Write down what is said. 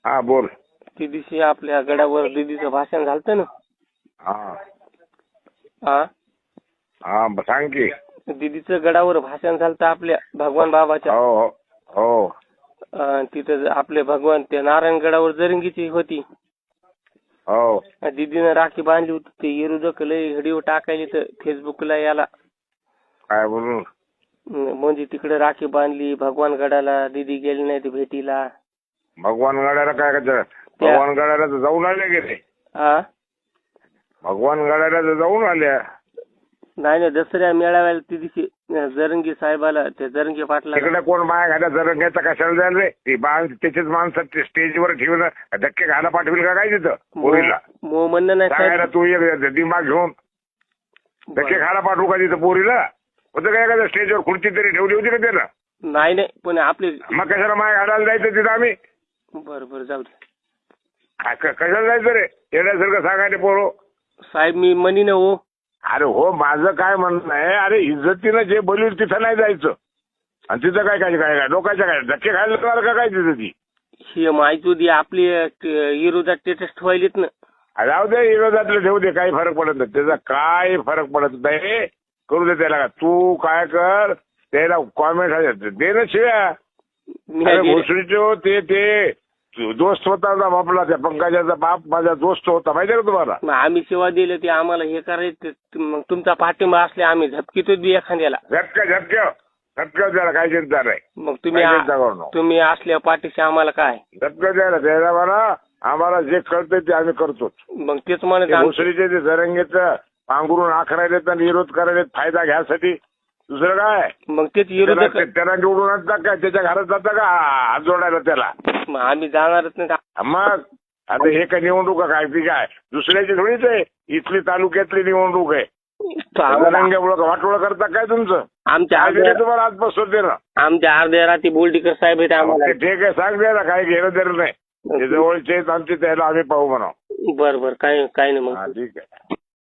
हा बोल. ती दिवशी आपल्या गडावर दीदीचं भाषण झालतं ना. हा हा हा सांग की. दीदीचं गडावर भाषण झालतं आपल्या भगवान बाबाच्या. हो हो. तिथं आपले भगवान त्या नारायणगडावर जरंगीची होती. हो दीदीनं राखी बांधली होती. ते विरोधक लय व्हिडिओ टाकायले तर फेसबुकला याला. काय बोलू. म्हणजे तिकडे राखी बांधली भगवान गडाला. दीदी गेली नाही ते भेटीला. भगवान गडाला काय करायचं. भगवान गडाला तर जाऊन आले गेले. हा भगवान गडाला तर जाऊन आल्या. नाही दसऱ्या मेळाव्याला ती दिवशी जरंगी साहेबाला त्या जरंगी पाटला. तिकडे कोण माया घाल्या जरंग्याचा कशाला जायला रे. ती त्याचेच माणसं स्टेजवर ठेवून धक्के घाला पाठवेल का काय तिथं पोरीला. मो म्हणणं नाही सांगायला तू एक दिमाग घेऊन धक्के खायला पाठवू का तिथं पोरीला. होतं काय का स्टेजवर खुर्ची तरी ठेवली होती का त्याला. नाही पण आपली मग कशाला माया घालायला जायचं तिथं आम्ही. बरोबर जाऊ दे. कशाला जायचं रे येण्यासारखं सांगायला पोरो. साहेब मी म्हणी ना हो. अरे हो माझं काय म्हणणं आहे. अरे इज्जतीनं जे बोलून तिथं नाही जायचं. आणि तिथं काय काय काय लोकांच्या काय धक्के खायला का काय तिथं ती. ही माहिती होती आपली विरोधात स्टेटस ठेवायलेत ना. जाऊ दे विरोधातलं ठेवू दे. काही फरक पडत नाही त्याचा. काय फरक पडत नाही. करू दे त्याला. तू काय कर त्याला कॉमेंट दे ना शिव्या. भोसडीचे ते दोस्त होता आपला त्या पंकजाचा बाप माझा दोस्त होता माहिती आहे का तुम्हाला. आम्ही सेवा दिली ते आम्हाला हे करायचं. मग तुमचा पाठिंबा असले आम्ही झपकीतोच बी एखाद्याला. झटक्या द्यायला काय चिंता नाही. मग तुम्ही असल्या पाठीशी आम्हाला काय झटक्या द्यायला त्याला मला आम्हाला जे कळतंय ते आम्ही करतो. मग तेच म्हणत भोसडीचे ते जरंगेचं पांघरून आखरायलेत आणि विरोध करायलेत फायदा घ्यायसाठी. दुसरं काय. मग तेच विरोध त्याला निवडून आणतात काय त्याच्या घरात जाता का हात जोडायला त्याला. आम्ही जाणारच नाही. मग आता हे काय निवडणूक काय ती काय दुसऱ्याची थोडीच आहे. इथली तालुक्यातली निवडणूक आहे. वाटोळ करता काय तुमचं. आमच्या तुम्हाला आजपासून दे ना. आमच्या अर्ध्या रात्री बोलडीकर साहेब आहेत आम्हाला. ठीक आहे सांग द्यायला काय घेणं देणं नाही. जवळचे आमचे त्याला आम्ही पाहू म्हणा. बरं काय नाही मग ठीक आहे.